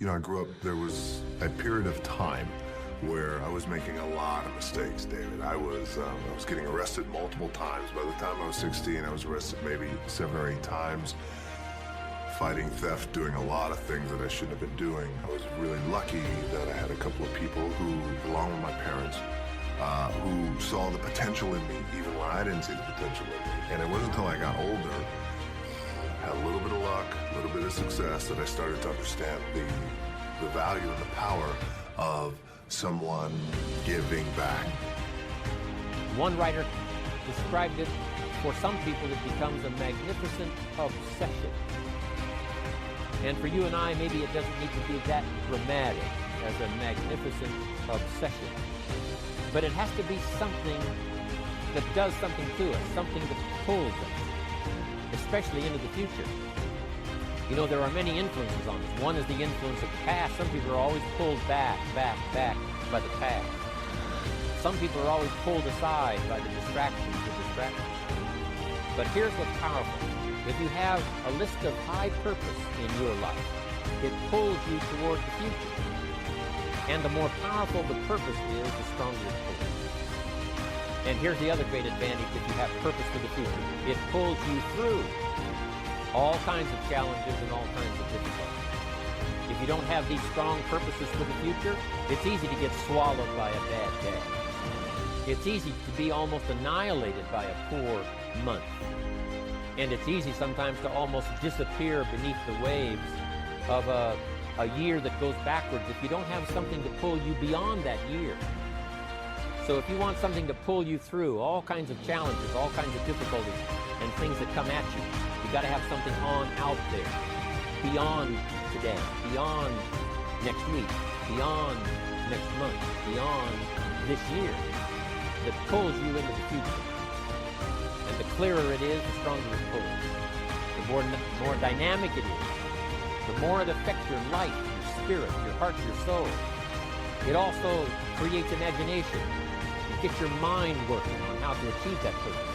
I grew up, there was a period of time where I was making a lot of mistakes, David. I was getting arrested multiple times. By the time I was 16, I was arrested maybe 7 or 8 times. Fighting theft, doing a lot of things that I shouldn't have been doing. I was really lucky that I had a couple of people who, along with my parents, who saw the potential in me, even when I didn't see the potential in me. And it wasn't until I got older, had a little bit of luck, a little bit of success, that I started to understand the value and the power of someone giving back. One writer described it, for some people it becomes a magnificent obsession. And for you and I, maybe it doesn't need to be that dramatic as a magnificent obsession. But it has to be something that does something to us, something that pulls us, especially into the future. There are many influences on us. One is the influence of the past. Some people are always pulled back by the past. Some people are always pulled aside by the distractions. But here's what's powerful. If you have a list of high purpose in your life, it pulls you toward the future. And the more powerful the purpose is, the stronger it pulls. And here's the other great advantage if you have purpose for the future. It pulls you through all kinds of challenges and all kinds of difficulties. If you don't have these strong purposes for the future, it's easy to get swallowed by a bad day. It's easy to be almost annihilated by a poor month. And it's easy sometimes to almost disappear beneath the waves of a year that goes backwards if you don't have something to pull you beyond that year. So if you want something to pull you through all kinds of challenges, all kinds of difficulties, and things that come at you, you've got to have something on out there, beyond today, beyond next week, beyond next month, beyond this year, that pulls you into the future. And the clearer it is, the stronger it pulls. The more dynamic it is, the more it affects your life, your spirit, your heart, your soul. It also creates imagination. It gets your mind working on how to achieve that purpose.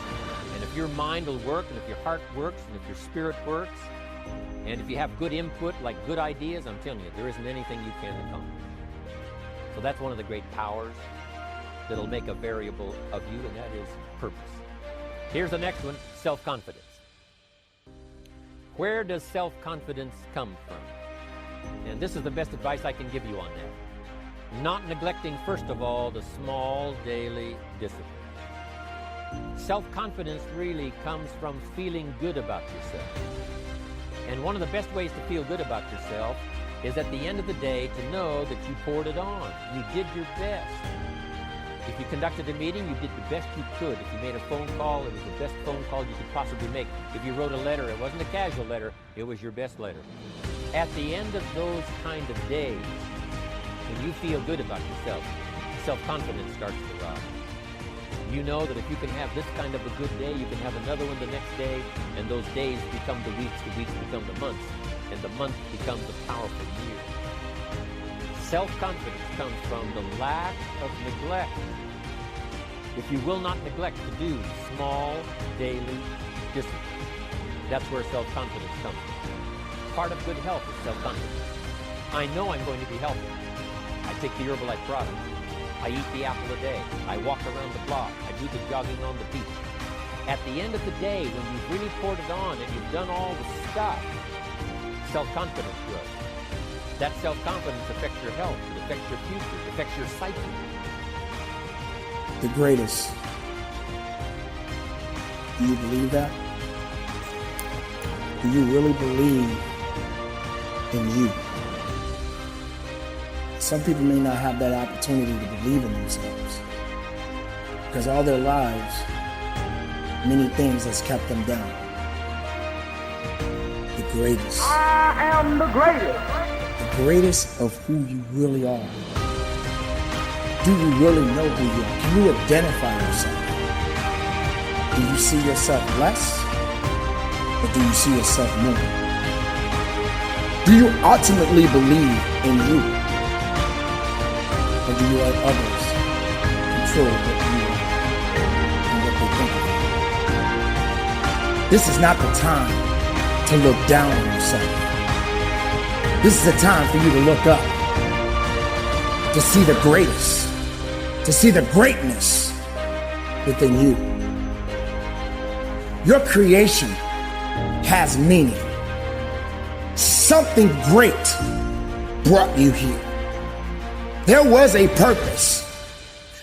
And if your mind will work, and if your heart works, and if your spirit works, and if you have good input, like good ideas, I'm telling you, there isn't anything you can't accomplish. So that's one of the great powers that'll make a variable of you, and that is purpose. Here's the next one, self-confidence. Where does self-confidence come from? And this is the best advice I can give you on that. Not neglecting, first of all, the small daily discipline. Self-confidence really comes from feeling good about yourself. And one of the best ways to feel good about yourself is at the end of the day to know that you poured it on. You did your best. If you conducted a meeting, you did the best you could. If you made a phone call, it was the best phone call you could possibly make. If you wrote a letter, it wasn't a casual letter, it was your best letter. At the end of those kind of days, when you feel good about yourself, self-confidence starts to rise. You know that if you can have this kind of a good day, you can have another one the next day, and those days become the weeks become the months, and the month becomes a powerful year. Self-confidence comes from the lack of neglect. If you will not neglect to do small, daily discipline, that's where self-confidence comes from. Part of good health is self-confidence. I know I'm going to be healthy. I take the Herbalife product. I eat the apple a day. I walk around the block. I do the jogging on the beach. At the end of the day, when you've really poured it on and you've done all the stuff, self-confidence grows. That self-confidence affects your health, it affects your future, it affects your psyche. The greatest. Do you believe that? Do you really believe in you? Some people may not have that opportunity to believe in themselves because all their lives, many things has kept them down. The greatest. I am the greatest. The greatest of who you really are. Do you really know who you are? Can you identify yourself? Do you see yourself less, or do you see yourself more? Do you ultimately believe in you, or do you let others control what you are and what they think of you? This is not the time to look down on yourself. This is a time for you to look up, to see the greatest, to see the greatness within you. Your creation has meaning. Something great brought you here. There was a purpose,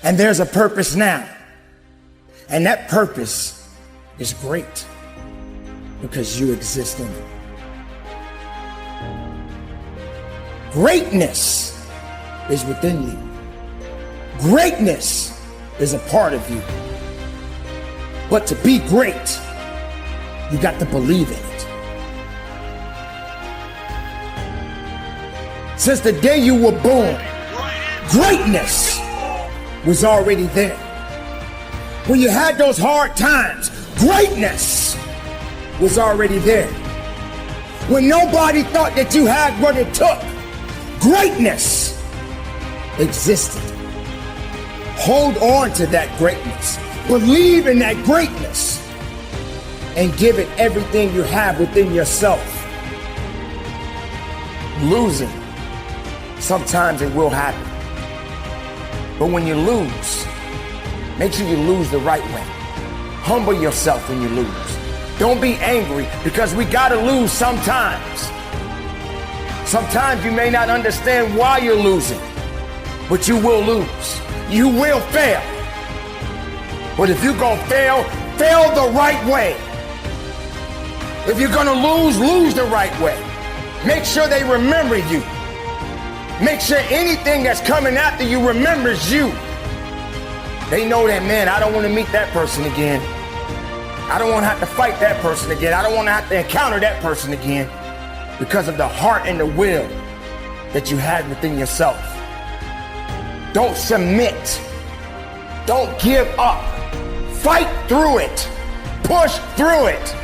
and there's a purpose now. And that purpose is great because you exist in it. Greatness is within you. Greatness is a part of you. But to be great, you got to believe in it. Since the day you were born, greatness was already there. When you had those hard times, greatness was already there. When nobody thought that you had what it took, greatness existed. Hold on to that greatness. Believe in that greatness and give it everything you have within yourself. Losing, sometimes it will happen. But when you lose, make sure you lose the right way. Humble yourself when you lose. Don't be angry because we gotta lose sometimes. Sometimes you may not understand why you're losing, but you will lose. You will fail. But if you're gonna fail, fail the right way. If you're gonna lose, lose the right way. Make sure they remember you. Make sure anything that's coming after you remembers you. They know that, man, I don't want to meet that person again. I don't want to have to fight that person again. I don't want to have to encounter that person again because of the heart and the will that you had within yourself. Don't submit. Don't give up. Fight through it. Push through it.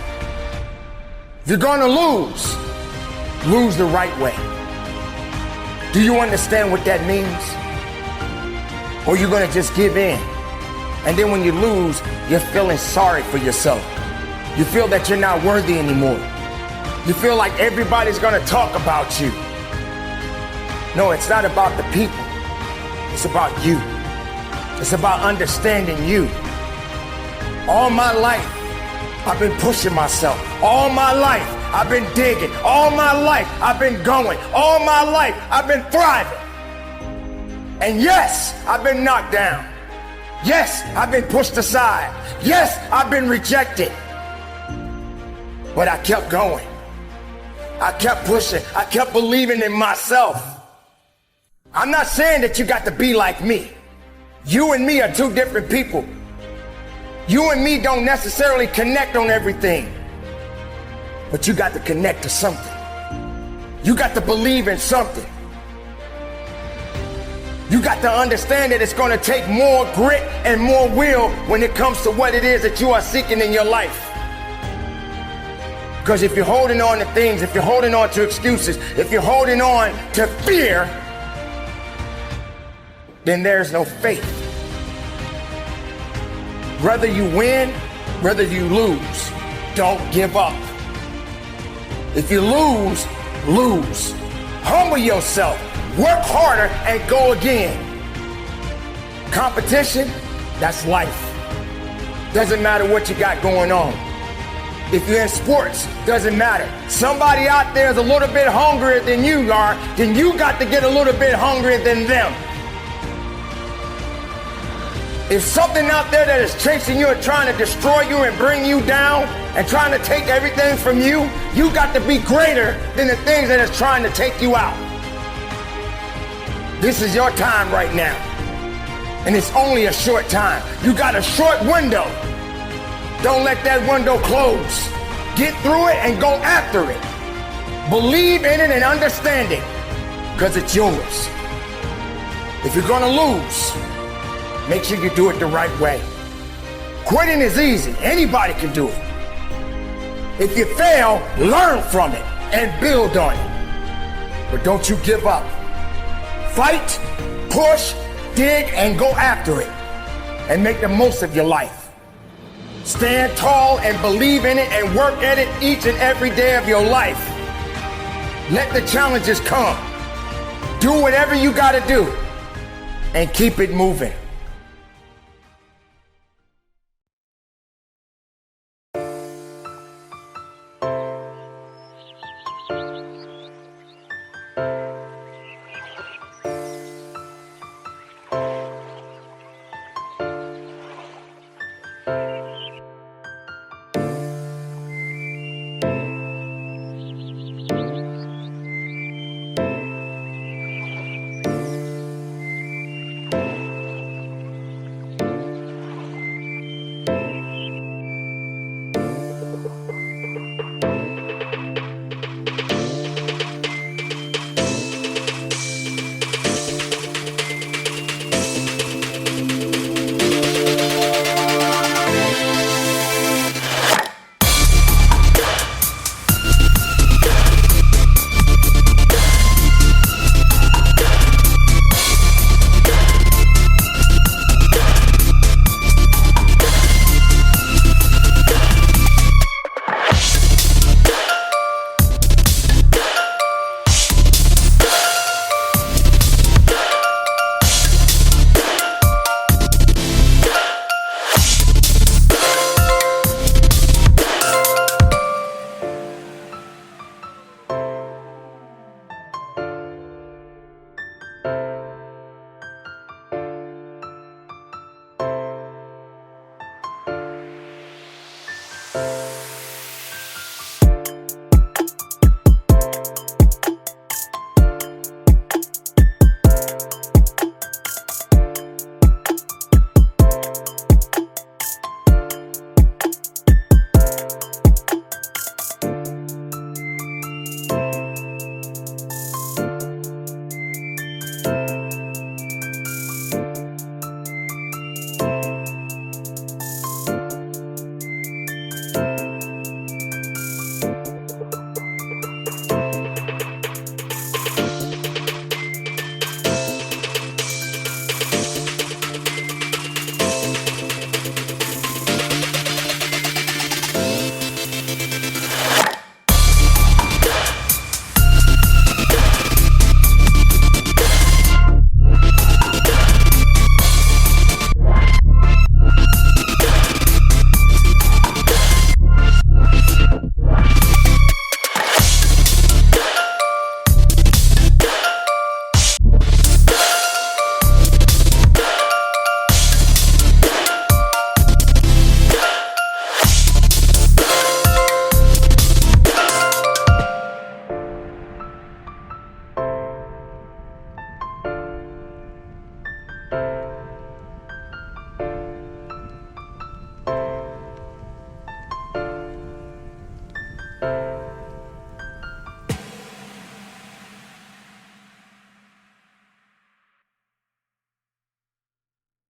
If you're going to lose the right way. Do you understand what that means? Or you're going to just give in? And then when you lose, you're feeling sorry for yourself. You feel that you're not worthy anymore. You feel like everybody's going to talk about you. No, it's not about the people. It's about you. It's about understanding you. All my life, I've been pushing myself. All my life, I've been digging. All my life, I've been going. All my life, I've been thriving. And yes, I've been knocked down. Yes, I've been pushed aside. Yes, I've been rejected. But I kept going. I kept pushing. I kept believing in myself. I'm not saying that you got to be like me. You and me are two different people. You and me don't necessarily connect on everything. But you got to connect to something. You got to believe in something. You got to understand that it's going to take more grit and more will when it comes to what it is that you are seeking in your life. Because if you're holding on to things, if you're holding on to excuses, if you're holding on to fear, then there's no faith. Whether you win, whether you lose, don't give up. If you lose, lose. Humble yourself. Work harder and go again. Competition, that's life. Doesn't matter what you got going on. If you're in sports, doesn't matter. Somebody out there is a little bit hungrier than you are, then you got to get a little bit hungrier than them. If something out there that is chasing you and trying to destroy you and bring you down and trying to take everything from you, you got to be greater than the things that is trying to take you out. This is your time right now. And it's only a short time. You got a short window. Don't let that window close. Get through it and go after it. Believe in it and understand it, because it's yours. If you're gonna lose, make sure you do it the right way. Quitting is easy. Anybody can do it. If you fail, learn from it and build on it. But don't you give up. Fight, push, dig, and go after it. And make the most of your life. Stand tall and believe in it and work at it each and every day of your life. Let the challenges come. Do whatever you got to do and keep it moving.